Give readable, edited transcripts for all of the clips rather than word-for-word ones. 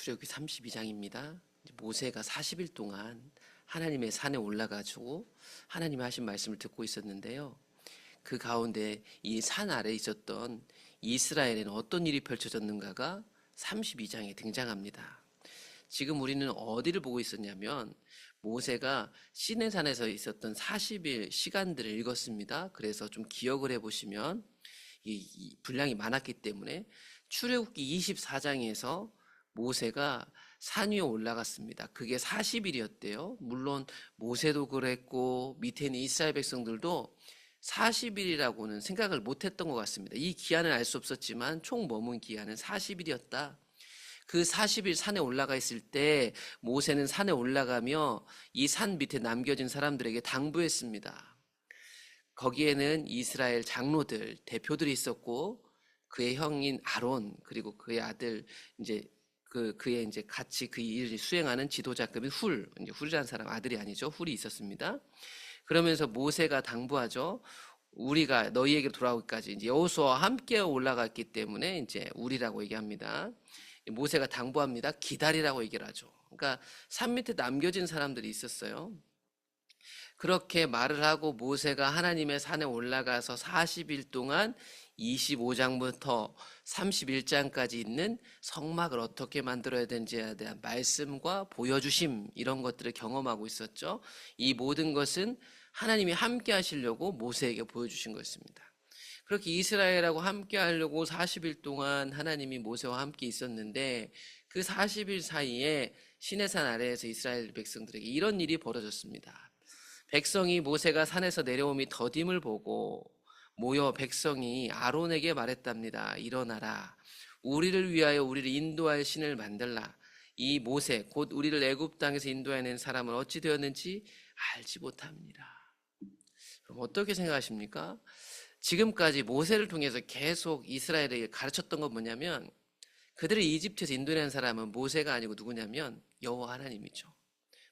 출애굽기 32장입니다. 모세가 40일 동안 하나님의 산에 올라가지고 하나님이 하신 말씀을 듣고 있었는데요. 그 가운데 이 산 아래에 있었던 이스라엘에는 어떤 일이 펼쳐졌는가가 32장에 등장합니다. 지금 우리는 어디를 보고 있었냐면 모세가 시내산에서 있었던 40일 시간들을 읽었습니다. 그래서 좀 기억을 해보시면 이 분량이 많았기 때문에 출애굽기 24장에서 모세가 산 위에 올라갔습니다. 그게 40일이었대요. 물론 모세도 그랬고 밑에 있는 이스라엘 백성들도 40일이라고는 생각을 못했던 것 같습니다. 이 기한을 알 수 없었지만 총 머문 기한은 40일이었다. 그 40일 산에 올라가 있을 때 모세는 산에 올라가며 이 산 밑에 남겨진 사람들에게 당부했습니다. 거기에는 이스라엘 장로들, 대표들이 있었고 그의 형인 아론 그리고 그의 아들 그의 같이 그 일을 수행하는 지도자급인 훌이라는 사람 아들이 아니죠. 훌이 있었습니다. 그러면서 모세가 당부하죠. 우리가 너희에게 돌아오기까지 여호수아와 함께 올라갔기 때문에 우리라고 얘기합니다. 모세가 당부합니다. 기다리라고 얘기를 하죠. 그러니까 산 밑에 남겨진 사람들이 있었어요. 그렇게 말을 하고 모세가 하나님의 산에 올라가서 40일 동안 25장부터 31장까지 있는 성막을 어떻게 만들어야 되는지에 대한 말씀과 보여주심 이런 것들을 경험하고 있었죠. 이 모든 것은 하나님이 함께 하시려고 모세에게 보여주신 것입니다. 그렇게 이스라엘하고 함께 하려고 40일 동안 하나님이 모세와 함께 있었는데 그 40일 사이에 시내산 아래에서 이스라엘 백성들에게 이런 일이 벌어졌습니다. 백성이 모세가 산에서 내려옴이 더딤을 보고 모여 백성이 아론에게 말했답니다. 일어나라. 우리를 위하여 우리를 인도할 신을 만들라. 이 모세 곧 우리를 애굽 땅에서 인도해낸 사람은 어찌 되었는지 알지 못합니다. 그럼 어떻게 생각하십니까? 지금까지 모세를 통해서 계속 이스라엘에게 가르쳤던 건 뭐냐면 그들을 이집트에서 인도해낸 사람은 모세가 아니고 누구냐면 여호와 하나님이죠.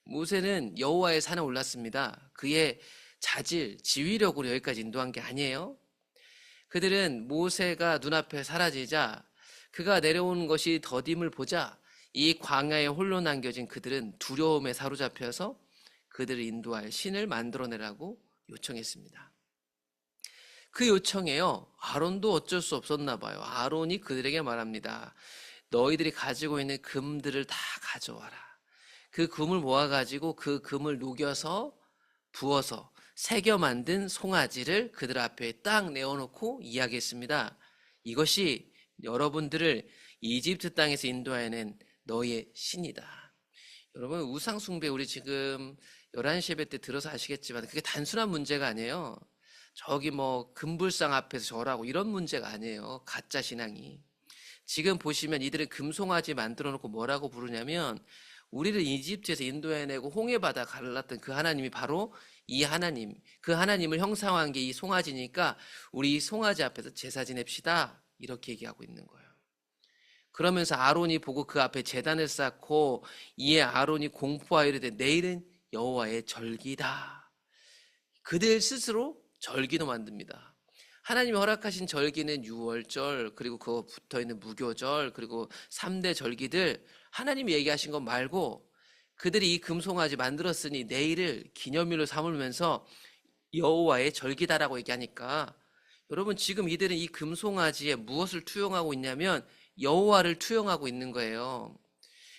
모세는 여호와의 산에 올랐습니다. 그의 자질, 지휘력으로 여기까지 인도한 게 아니에요. 그들은 모세가 눈앞에 사라지자 그가 내려오는 것이 더딤을 보자 이 광야에 홀로 남겨진 그들은 두려움에 사로잡혀서 그들을 인도할 신을 만들어내라고 요청했습니다. 그 요청에요. 아론도 어쩔 수 없었나 봐요. 아론이 그들에게 말합니다. 너희들이 가지고 있는 금들을 다 가져와라. 그 금을 모아가지고 그 금을 녹여서 부어서 새겨 만든 송아지를 그들 앞에 딱 내어놓고 이야기했습니다. 이것이 여러분들을 이집트 땅에서 인도해낸 너희의 신이다. 여러분 우상 숭배 우리 지금 11시 예배 때 들어서 아시겠지만 그게 단순한 문제가 아니에요. 저기 금불상 앞에서 절하고 이런 문제가 아니에요. 가짜 신앙이. 지금 보시면 이들은 금송아지 만들어 놓고 뭐라고 부르냐면 우리를 이집트에서 인도해내고 홍해바다 갈랐던 그 하나님이 바로 이 하나님, 그 하나님을 형상화한 게 이 송아지니까 우리 이 송아지 앞에서 제사 지냅시다. 이렇게 얘기하고 있는 거예요. 그러면서 아론이 보고 그 앞에 제단을 쌓고 이에 아론이 공포하여 이르되 내일은 여호와의 절기다. 그들 스스로 절기도 만듭니다. 하나님이 허락하신 절기는 유월절 그리고 그거 붙어있는 무교절 그리고 3대 절기들 하나님이 얘기하신 것 말고 그들이 이 금송아지 만들었으니 내일을 기념일로 삼으면서 여호와의 절기다라고 얘기하니까 여러분 지금 이들은 이 금송아지에 무엇을 투영하고 있냐면 여호와를 투영하고 있는 거예요.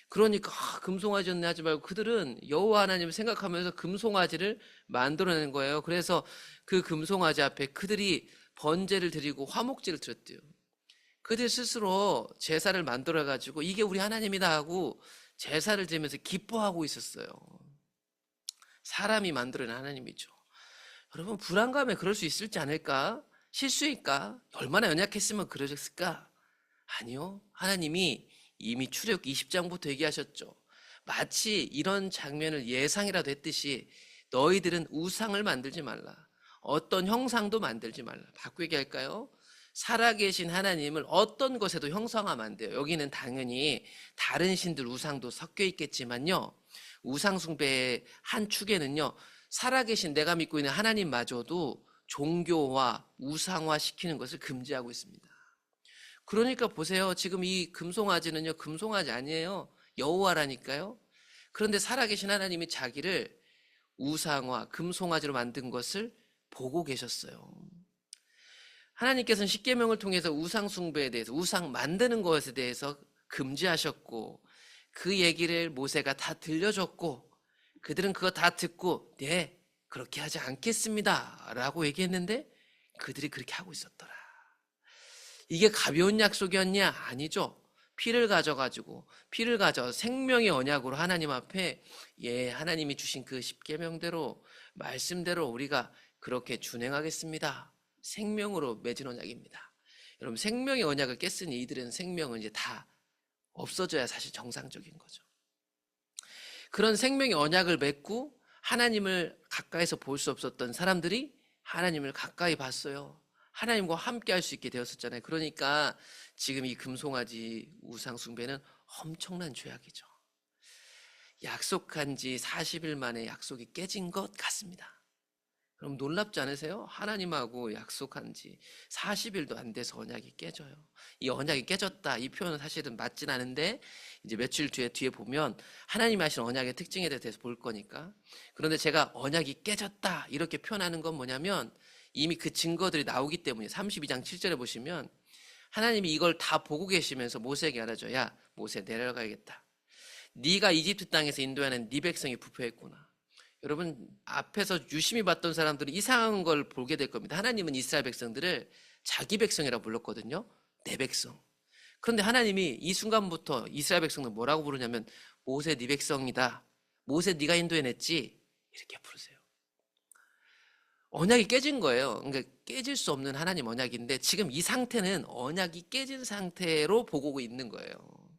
그러니까 금송아지였네 하지 말고 그들은 여호와 하나님을 생각하면서 금송아지를 만들어낸 거예요. 그래서 그 금송아지 앞에 그들이 번제를 드리고 화목제를 드렸대요. 그들 스스로 제사를 만들어가지고 이게 우리 하나님이다 하고 제사를 드리면서 기뻐하고 있었어요. 사람이 만들어낸 하나님이죠. 여러분 불안감에 그럴 수 있을지 않을까? 실수일까? 얼마나 연약했으면 그러셨을까? 아니요. 하나님이 이미 출애굽기 20장부터 얘기하셨죠. 마치 이런 장면을 예상이라도 했듯이 너희들은 우상을 만들지 말라. 어떤 형상도 만들지 말라. 바꾸게 얘기할까요? 살아계신 하나님을 어떤 것에도 형상화하면 안 돼요. 여기는 당연히 다른 신들 우상도 섞여 있겠지만요. 우상 숭배의 한 축에는요. 살아계신 내가 믿고 있는 하나님마저도 종교화, 우상화 시키는 것을 금지하고 있습니다. 그러니까 보세요. 지금 이 금송아지는요. 금송아지 아니에요. 여호와라니까요. 그런데 살아계신 하나님이 자기를 우상화, 금송아지로 만든 것을 보고 계셨어요. 하나님께서는 십계명을 통해서 우상 숭배에 대해서, 우상 만드는 것에 대해서 금지하셨고, 그 얘기를 모세가 다 들려줬고, 그들은 그거 다 듣고 네, 그렇게 하지 않겠습니다 라고 얘기했는데 그들이 그렇게 하고 있었더라. 이게 가벼운 약속이었냐? 아니죠. 피를 가져 생명의 언약으로 하나님 앞에, 하나님이 주신 그 십계명대로, 말씀대로 우리가 그렇게 준행하겠습니다. 생명으로 맺은 언약입니다. 여러분, 생명의 언약을 깼으니 이들은 생명은 이제 다 없어져야 사실 정상적인 거죠. 그런 생명의 언약을 맺고 하나님을 가까이서 볼 수 없었던 사람들이 하나님을 가까이 봤어요. 하나님과 함께 할 수 있게 되었었잖아요. 그러니까 지금 이 금송아지 우상 숭배는 엄청난 죄악이죠. 약속한 지 40일 만에 약속이 깨진 것 같습니다. 그럼 놀랍지 않으세요? 하나님하고 약속한 지 40일도 안 돼서 언약이 깨져요. 이 언약이 깨졌다, 이 표현은 사실은 맞진 않은데, 이제 며칠 뒤에 보면 하나님이 하신 언약의 특징에 대해서 볼 거니까. 그런데 제가 언약이 깨졌다 이렇게 표현하는 건 뭐냐면, 이미 그 증거들이 나오기 때문에 32장 7절에 보시면 하나님이 이걸 다 보고 계시면서 모세에게 알아줘. 야, 모세 내려가야겠다. 네가 이집트 땅에서 인도하는 네 백성이 부패했구나. 여러분, 앞에서 유심히 봤던 사람들은 이상한 걸 보게 될 겁니다. 하나님은 이스라엘 백성들을 자기 백성이라고 불렀거든요. 내 백성. 그런데 하나님이 이 순간부터 이스라엘 백성들 뭐라고 부르냐면, 모세 네 백성이다. 모세 네가 인도해냈지. 이렇게 부르세요. 언약이 깨진 거예요. 그러니까 깨질 수 없는 하나님 언약인데, 지금 이 상태는 언약이 깨진 상태로 보고 있는 거예요.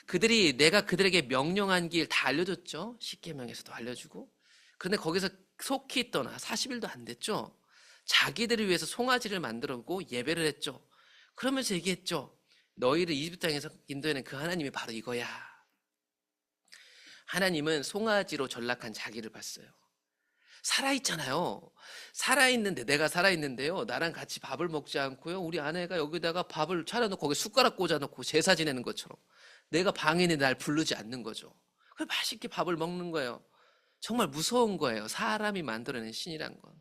그들이, 내가 그들에게 명령한 길 다 알려줬죠. 십계명에서도 알려주고. 그런데 거기서 속히 떠나 40일도 안 됐죠. 자기들을 위해서 송아지를 만들었고 예배를 했죠. 그러면서 얘기했죠. 너희를 이집트 땅에서 인도해낸 그 하나님이 바로 이거야. 하나님은 송아지로 전락한 자기를 봤어요. 살아있잖아요. 살아있는데, 내가 살아있는데요, 나랑 같이 밥을 먹지 않고요, 우리 아내가 여기다가 밥을 차려놓고 거기 숟가락 꽂아놓고 제사 지내는 것처럼 내가 방해는 날 부르지 않는 거죠. 그래서 맛있게 밥을 먹는 거예요. 정말 무서운 거예요. 사람이 만들어낸 신이란 건.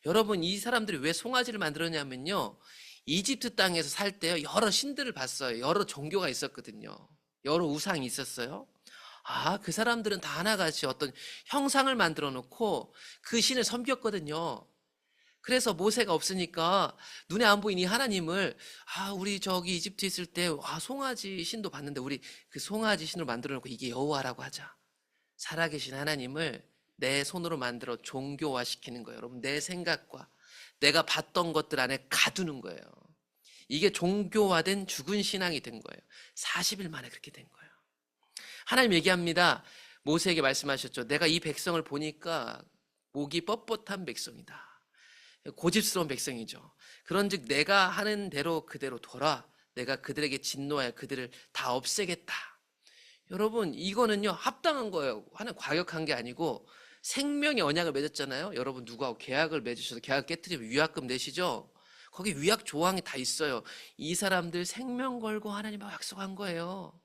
여러분, 이 사람들이 왜 송아지를 만들었냐면요, 이집트 땅에서 살 때요, 여러 신들을 봤어요. 여러 종교가 있었거든요. 여러 우상이 있었어요. 그 사람들은 다 하나같이 어떤 형상을 만들어 놓고 그 신을 섬겼거든요. 그래서 모세가 없으니까 눈에 안 보이는 이 하나님을, 우리 저기 이집트 있을 때 송아지 신도 봤는데 우리 그 송아지 신으로 만들어 놓고 이게 여호와라고 하자. 살아계신 하나님을 내 손으로 만들어 종교화 시키는 거예요. 여러분, 내 생각과 내가 봤던 것들 안에 가두는 거예요. 이게 종교화된 죽은 신앙이 된 거예요. 40일 만에 그렇게 된 거예요. 하나님 얘기합니다. 모세에게 말씀하셨죠. 내가 이 백성을 보니까 목이 뻣뻣한 백성이다. 고집스러운 백성이죠. 그런즉 내가 하는 대로 그대로 둬라. 내가 그들에게 진노하여 그들을 다 없애겠다. 여러분, 이거는요, 합당한 거예요. 하나 과격한 게 아니고 생명의 언약을 맺었잖아요. 여러분, 누구하고 계약을 맺으셔서 계약 깨뜨리면 위약금 내시죠? 거기 위약 조항이 다 있어요. 이 사람들 생명 걸고 하나님하고 약속한 거예요.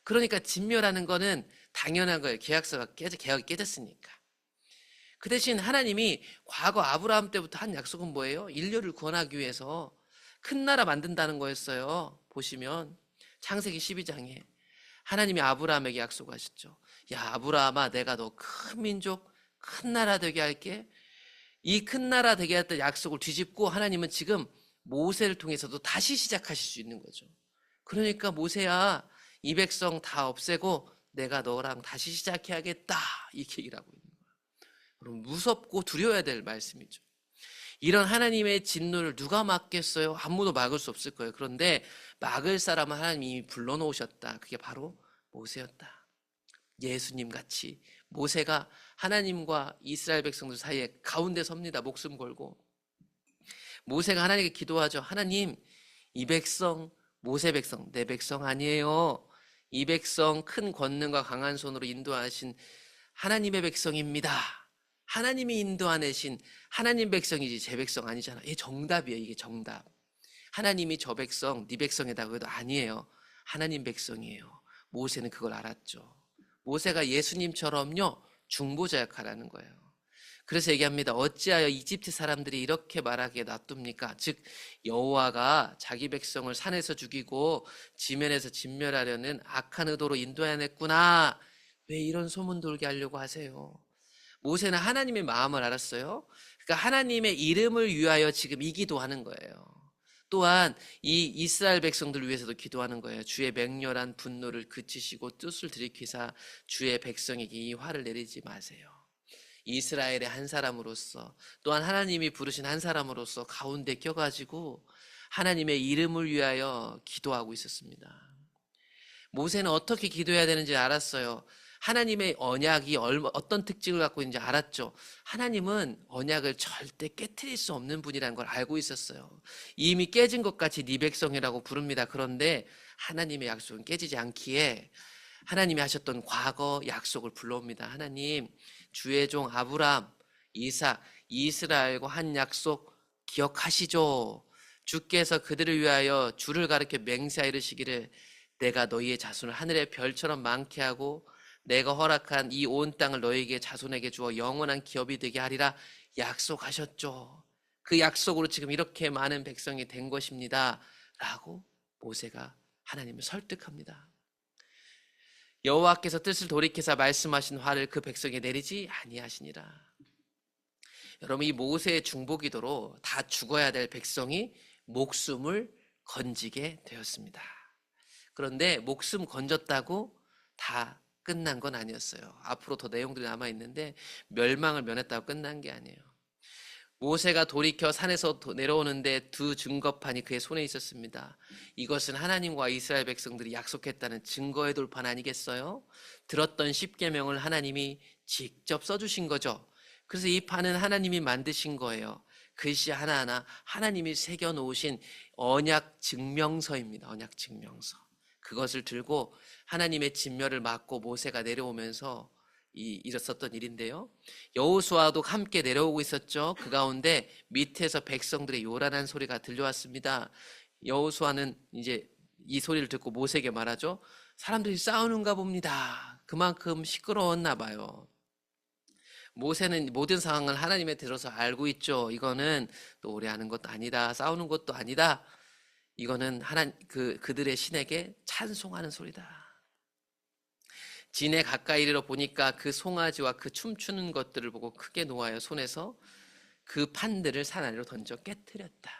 그러니까 진멸하는 거는 당연한 거예요. 계약이 깨졌으니까. 그 대신 하나님이 과거 아브라함 때부터 한 약속은 뭐예요? 인류를 구원하기 위해서 큰 나라 만든다는 거였어요. 보시면 창세기 12장에 하나님이 아브라함에게 약속하셨죠. 야, 아브라함아, 내가 너 큰 민족, 큰 나라 되게 할게. 이 큰 나라 되게 했던 약속을 뒤집고 하나님은 지금 모세를 통해서도 다시 시작하실 수 있는 거죠. 그러니까 모세야, 이 백성 다 없애고 내가 너랑 다시 시작해야겠다, 이렇게 얘기를 하고 있는 거예요. 여러분, 무섭고 두려워야 될 말씀이죠. 이런 하나님의 진노를 누가 막겠어요? 아무도 막을 수 없을 거예요. 그런데 막을 사람은 하나님이 불러놓으셨다. 그게 바로 모세였다. 예수님 같이 모세가 하나님과 이스라엘 백성들 사이에 가운데 섭니다. 목숨 걸고 모세가 하나님께 기도하죠. 하나님, 이 백성, 모세 백성, 내 백성 아니에요. 이 백성 큰 권능과 강한 손으로 인도하신 하나님의 백성입니다. 하나님이 인도하내신 하나님 백성이지 제 백성 아니잖아. 이게 정답이에요. 이게 정답. 하나님이 저 백성, 네 백성이라고 해도 아니에요. 하나님 백성이에요. 모세는 그걸 알았죠. 모세가 예수님처럼요, 중보자 역할을 하는 거예요. 그래서 얘기합니다. 어찌하여 이집트 사람들이 이렇게 말하기에 놔둡니까? 즉 여호와가 자기 백성을 산에서 죽이고 지면에서 진멸하려는 악한 의도로 인도해냈구나. 왜 이런 소문 돌게 하려고 하세요? 모세는 하나님의 마음을 알았어요. 그러니까 하나님의 이름을 위하여 지금 이 기도하는 거예요. 또한 이 이스라엘 백성들을 위해서도 기도하는 거예요. 주의 맹렬한 분노를 그치시고 뜻을 들이키사 주의 백성에게 이 화를 내리지 마세요. 이스라엘의 한 사람으로서, 또한 하나님이 부르신 한 사람으로서 가운데 껴가지고 하나님의 이름을 위하여 기도하고 있었습니다. 모세는 어떻게 기도해야 되는지 알았어요. 하나님의 언약이 어떤 특징을 갖고 있는지 알았죠. 하나님은 언약을 절대 깨트릴 수 없는 분이라는 걸 알고 있었어요. 이미 깨진 것 같이 네 백성이라고 부릅니다. 그런데 하나님의 약속은 깨지지 않기에 하나님이 하셨던 과거 약속을 불러옵니다. 하나님, 주의 종 아브람, 이삭, 이스라엘과 한 약속 기억하시죠? 주께서 그들을 위하여 주를 가르쳐 맹세하 이르시기를 내가 너희의 자손을 하늘의 별처럼 많게 하고 내가 허락한 이 온 땅을 너희에게 자손에게 주어 영원한 기업이 되게 하리라 약속하셨죠. 그 약속으로 지금 이렇게 많은 백성이 된 것입니다. 라고 모세가 하나님을 설득합니다. 여호와께서 뜻을 돌이켜서 말씀하신 화를 그 백성에 내리지 아니하시니라. 여러분, 이 모세의 중보기도로 다 죽어야 될 백성이 목숨을 건지게 되었습니다. 그런데 목숨 건졌다고 다 끝난 건 아니었어요. 앞으로 더 내용들이 남아있는데 멸망을 면했다고 끝난 게 아니에요. 모세가 돌이켜 산에서 내려오는데 두 증거판이 그의 손에 있었습니다. 이것은 하나님과 이스라엘 백성들이 약속했다는 증거의 돌판 아니겠어요? 들었던 십계명을 하나님이 직접 써주신 거죠. 그래서 이 판은 하나님이 만드신 거예요. 글씨 하나하나 하나님이 새겨놓으신 언약 증명서입니다. 언약 증명서. 그것을 들고 하나님의 진멸을 막고 모세가 내려오면서 있었던 일인데요. 여호수아도 함께 내려오고 있었죠. 그 가운데 밑에서 백성들의 요란한 소리가 들려왔습니다. 여호수아는 이제 이 소리를 듣고 모세에게 말하죠. 사람들이 싸우는가 봅니다. 그만큼 시끄러웠나 봐요. 모세는 모든 상황을 하나님의 들어서 알고 있죠. 이거는 또 오래 하는 것도 아니다. 싸우는 것도 아니다. 이거는 그들의 신에게 찬송하는 소리다. 진에 가까이 이르러 보니까 그 송아지와 그 춤추는 것들을 보고 크게 노하여 손에서 그 판들을 산 아래로 던져 깨뜨렸다.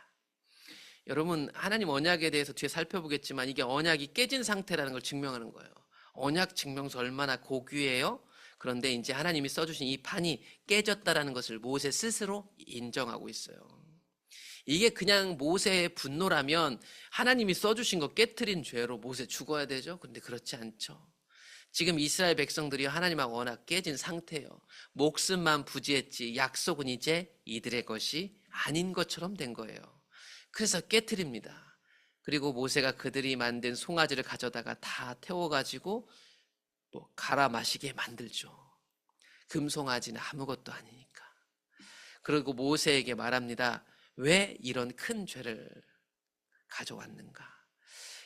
여러분, 하나님 언약에 대해서 뒤에 살펴보겠지만 이게 언약이 깨진 상태라는 걸 증명하는 거예요. 언약 증명서 얼마나 고귀해요? 그런데 이제 하나님이 써주신 이 판이 깨졌다라는 것을 모세 스스로 인정하고 있어요. 이게 그냥 모세의 분노라면 하나님이 써주신 거 깨트린 죄로 모세 죽어야 되죠. 그런데 그렇지 않죠. 지금 이스라엘 백성들이 하나님하고 워낙 깨진 상태예요. 목숨만 부지했지 약속은 이제 이들의 것이 아닌 것처럼 된 거예요. 그래서 깨트립니다. 그리고 모세가 그들이 만든 송아지를 가져다가 다 태워가지고 갈아 마시게 만들죠. 금송아지는 아무것도 아니니까. 그리고 모세에게 말합니다. 왜 이런 큰 죄를 가져왔는가?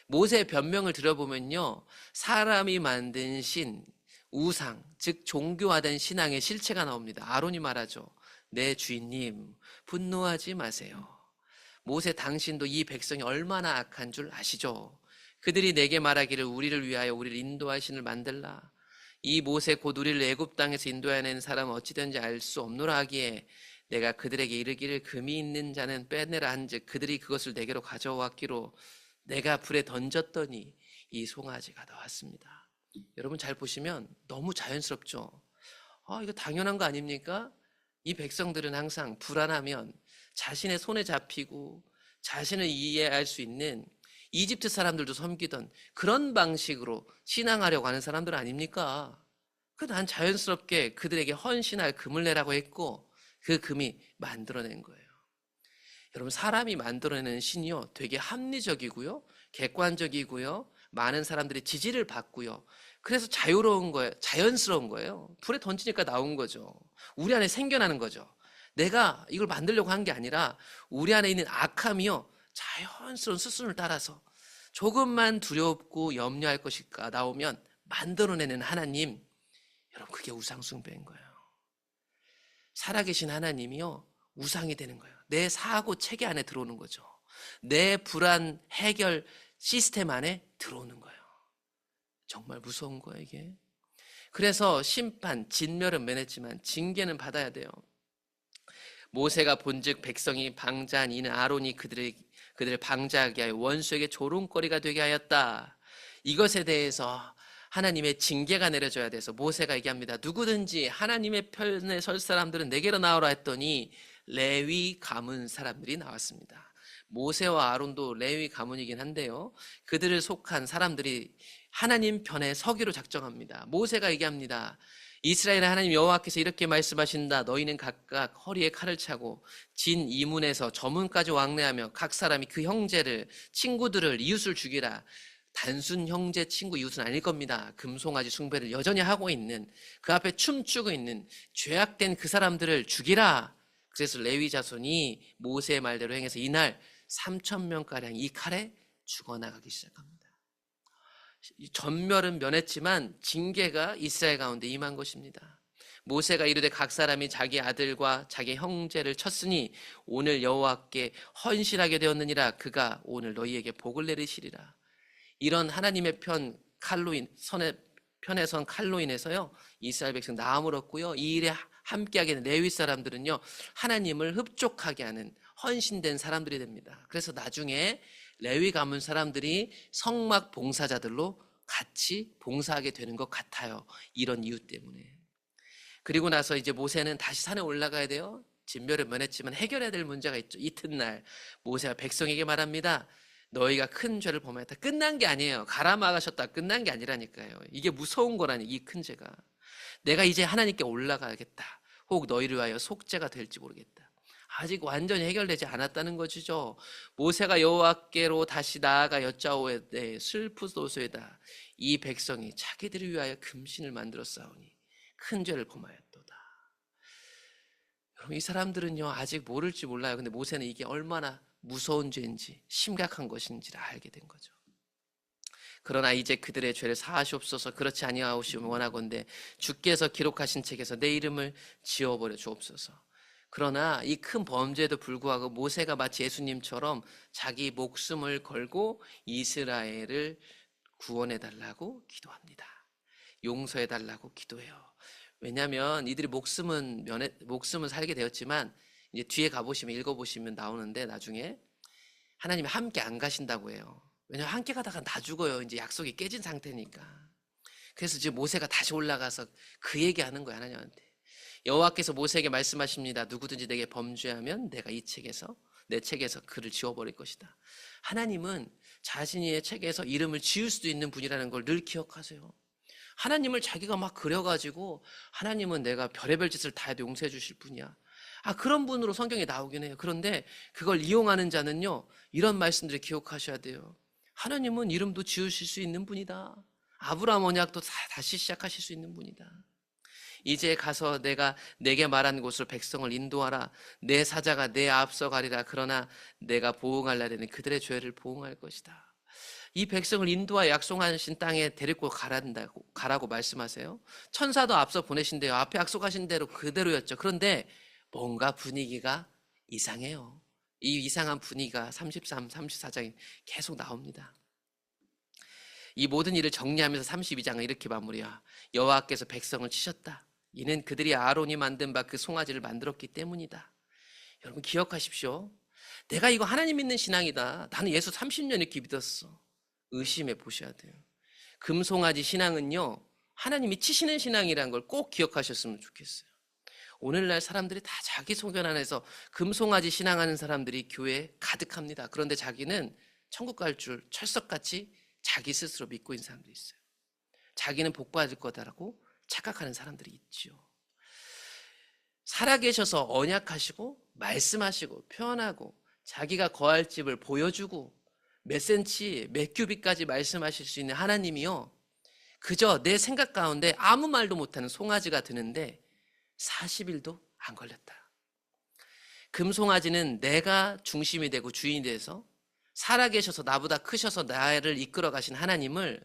모세의 변명을 들어보면요, 사람이 만든 신, 우상, 즉 종교화된 신앙의 실체가 나옵니다. 아론이 말하죠. 내 주인님, 분노하지 마세요. 모세, 당신도 이 백성이 얼마나 악한 줄 아시죠? 그들이 내게 말하기를 우리를 위하여 우리를 인도할 신을 만들라. 이 모세 곧 우리를 애굽 땅에서 인도해낸 사람 어찌된지 알 수 없노라 하기에 내가 그들에게 이르기를 금이 있는 자는 빼내라 한즉 그들이 그것을 내게로 가져왔기로 내가 불에 던졌더니 이 송아지가 나왔습니다. 여러분 잘 보시면 너무 자연스럽죠. 이거 당연한 거 아닙니까? 이 백성들은 항상 불안하면 자신의 손에 잡히고 자신을 이해할 수 있는 이집트 사람들도 섬기던 그런 방식으로 신앙하려고 하는 사람들 아닙니까? 난 자연스럽게 그들에게 헌신할 금을 내라고 했고 그 금이 만들어낸 거예요. 여러분, 사람이 만들어내는 신이요 되게 합리적이고요, 객관적이고요, 많은 사람들의 지지를 받고요. 그래서 자유로운 거예요. 자연스러운 거예요. 불에 던지니까 나온 거죠. 우리 안에 생겨나는 거죠. 내가 이걸 만들려고 한 게 아니라 우리 안에 있는 악함이요 자연스러운 수순을 따라서 조금만 두렵고 염려할 것일까 나오면 만들어내는 하나님, 여러분 그게 우상숭배인 거예요. 살아계신 하나님이요 우상이 되는 거예요. 내 사고 체계 안에 들어오는 거죠. 내 불안 해결 시스템 안에 들어오는 거예요. 정말 무서운 거예요 이게. 그래서 심판, 진멸은 면했지만 징계는 받아야 돼요. 모세가 본즉 백성이 방자한 이는 아론이 그들을 방자하게 하여 원수에게 조롱거리가 되게 하였다. 이것에 대해서 하나님의 징계가 내려져야 돼서 모세가 얘기합니다. 누구든지 하나님의 편에 설 사람들은 내게로 나오라 했더니 레위 가문 사람들이 나왔습니다. 모세와 아론도 레위 가문이긴 한데요, 그들을 속한 사람들이 하나님 편에 서기로 작정합니다. 모세가 얘기합니다. 이스라엘의 하나님 여호와께서 이렇게 말씀하신다. 너희는 각각 허리에 칼을 차고 진 이문에서 저문까지 왕래하며 각 사람이 그 형제를, 친구들을, 이웃을 죽이라. 단순 형제, 친구, 이웃은 아닐 겁니다. 금송아지 숭배를 여전히 하고 있는, 그 앞에 춤추고 있는 죄악된 그 사람들을 죽이라. 그래서 레위 자손이 모세의 말대로 행해서 이날 3,000명가량 이 칼에 죽어나가기 시작합니다. 전멸은 면했지만 징계가 이스라엘 가운데 임한 것입니다. 모세가 이르되 각 사람이 자기 아들과 자기 형제를 쳤으니 오늘 여호와께 헌신하게 되었느니라. 그가 오늘 너희에게 복을 내리시리라. 이런 하나님의 편에 선 칼로 인해서요 이스라엘 백성 나음을 얻고요, 이 일에 함께하게 된 레위 사람들은요 하나님을 흡족하게 하는 헌신된 사람들이 됩니다. 그래서 나중에 레위 가문 사람들이 성막 봉사자들로 같이 봉사하게 되는 것 같아요. 이런 이유 때문에. 그리고 나서 이제 모세는 다시 산에 올라가야 돼요. 진멸을 면했지만 해결해야 될 문제가 있죠. 이튿날 모세가 백성에게 말합니다. 너희가 큰 죄를 범하였다. 끝난 게 아니에요. 가라막으셨다. 끝난 게 아니라니까요. 이게 무서운 거라니, 이 큰 죄가. 내가 이제 하나님께 올라가겠다. 혹 너희를 위하여 속죄가 될지 모르겠다. 아직 완전히 해결되지 않았다는 것이죠. 모세가 여호와께로 다시 나아가 여짜오되 슬프도소이다. 이 백성이 자기들을 위하여 금신을 만들어 싸우니 큰 죄를 범하였도다. 여러분 이 사람들은요 아직 모를지 몰라요. 근데 모세는 이게 얼마나 무서운 죄인지 심각한 것인지를 알게 된 거죠. 그러나 이제 그들의 죄를 사하시옵소서. 그렇지 아니하시면 원하건대 주께서 기록하신 책에서 내 이름을 지워버려 주옵소서. 그러나 이 큰 범죄에도 불구하고 모세가 마치 예수님처럼 자기 목숨을 걸고 이스라엘을 구원해달라고 기도합니다. 용서해달라고 기도해요. 왜냐하면 이들이 목숨은 살게 되었지만 이제 뒤에 가보시면, 읽어보시면 나오는데 나중에 하나님이 함께 안 가신다고 해요. 왜냐하면 함께 가다가 나 죽어요. 이제 약속이 깨진 상태니까. 그래서 이제 모세가 다시 올라가서 그 얘기하는 거예요, 하나님한테. 여호와께서 모세에게 말씀하십니다. 누구든지 내게 범죄하면 내가 내 책에서 그를 지워버릴 것이다. 하나님은 자신의 책에서 이름을 지울 수도 있는 분이라는 걸 늘 기억하세요. 하나님을 자기가 막 그려가지고 하나님은 내가 별의별 짓을 다 해도 용서해 주실 분이야. 그런 분으로 성경에 나오긴 해요. 그런데 그걸 이용하는 자는요 이런 말씀들을 기억하셔야 돼요. 하나님은 이름도 지우실 수 있는 분이다. 아브라함 언약도 다시 시작하실 수 있는 분이다. 이제 가서 내가 내게 말한 곳으로 백성을 인도하라. 내 사자가 내 앞서 가리라. 그러나 내가 보응할 날에는 그들의 죄를 보응할 것이다. 이 백성을 인도하여 약속하신 땅에 데리고 가라고 말씀하세요. 천사도 앞서 보내신대요. 앞에 약속하신 대로 그대로였죠. 그런데 뭔가 분위기가 이상해요. 이 이상한 분위기가 33, 34장에 계속 나옵니다. 이 모든 일을 정리하면서 32장은 이렇게 마무리해요. 여호와께서 백성을 치셨다. 이는 그들이 아론이 만든 바 그 송아지를 만들었기 때문이다. 여러분 기억하십시오. 내가 이거 하나님 믿는 신앙이다. 나는 예수 30년 이렇게 믿었어. 의심해 보셔야 돼요. 금송아지 신앙은요 하나님이 치시는 신앙이라는 걸 꼭 기억하셨으면 좋겠어요. 오늘날 사람들이 다 자기 소견 안에서 금송아지 신앙하는 사람들이 교회에 가득합니다. 그런데 자기는 천국 갈 줄 철석같이 자기 스스로 믿고 있는 사람들이 있어요. 자기는 복 받을 거다라고 착각하는 사람들이 있죠. 살아계셔서 언약하시고 말씀하시고 표현하고 자기가 거할 집을 보여주고 몇 센치 몇 큐빅까지 말씀하실 수 있는 하나님이요 그저 내 생각 가운데 아무 말도 못하는 송아지가 드는데 40일도 안 걸렸다. 금송아지는 내가 중심이 되고 주인이 돼서 살아계셔서 나보다 크셔서 나를 이끌어 가신 하나님을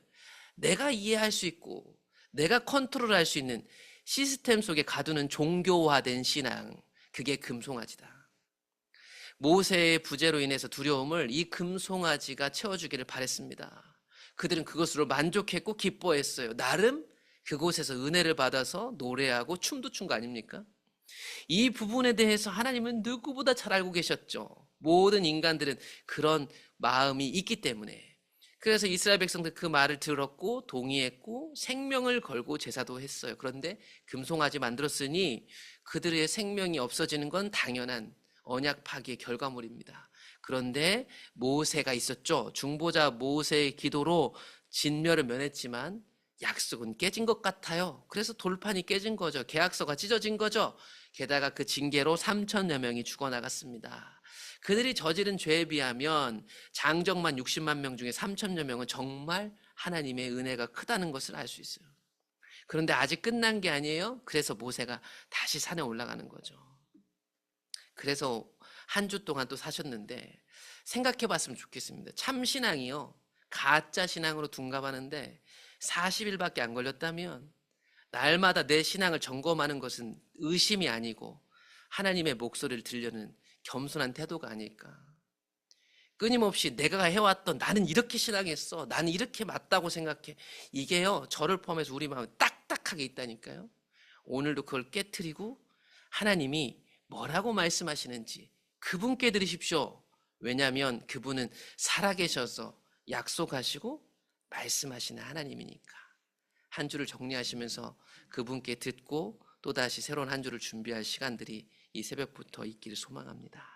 내가 이해할 수 있고 내가 컨트롤할 수 있는 시스템 속에 가두는 종교화된 신앙, 그게 금송아지다. 모세의 부재로 인해서 두려움을 이 금송아지가 채워주기를 바랬습니다. 그들은 그것으로 만족했고 기뻐했어요. 나름 그곳에서 은혜를 받아서 노래하고 춤도 춘 거 아닙니까? 이 부분에 대해서 하나님은 누구보다 잘 알고 계셨죠. 모든 인간들은 그런 마음이 있기 때문에. 그래서 이스라엘 백성들 그 말을 들었고 동의했고 생명을 걸고 제사도 했어요. 그런데 금송아지 만들었으니 그들의 생명이 없어지는 건 당연한 언약 파기의 결과물입니다. 그런데 모세가 있었죠. 중보자 모세의 기도로 진멸을 면했지만 약속은 깨진 것 같아요. 그래서 돌판이 깨진 거죠. 계약서가 찢어진 거죠. 게다가 그 징계로 3천여 명이 죽어나갔습니다. 그들이 저지른 죄에 비하면 장정만 60만 명 중에 3천여 명은 정말 하나님의 은혜가 크다는 것을 알 수 있어요. 그런데 아직 끝난 게 아니에요. 그래서 모세가 다시 산에 올라가는 거죠. 그래서 한 주 동안 또 사셨는데 생각해 봤으면 좋겠습니다. 참 신앙이요, 가짜 신앙으로 둔갑하는데 40일밖에 안 걸렸다면 날마다 내 신앙을 점검하는 것은 의심이 아니고 하나님의 목소리를 들려는 겸손한 태도가 아닐까. 끊임없이 내가 해왔던, 나는 이렇게 신앙했어, 나는 이렇게 맞다고 생각해, 이게요 저를 포함해서 우리 마음에 딱딱하게 있다니까요. 오늘도 그걸 깨트리고 하나님이 뭐라고 말씀하시는지 그분께 들으십시오. 왜냐하면 그분은 살아계셔서 약속하시고 말씀하시는 하나님이니까. 한 주를 정리하시면서 그분께 듣고 또다시 새로운 한 주를 준비할 시간들이 이 새벽부터 있기를 소망합니다.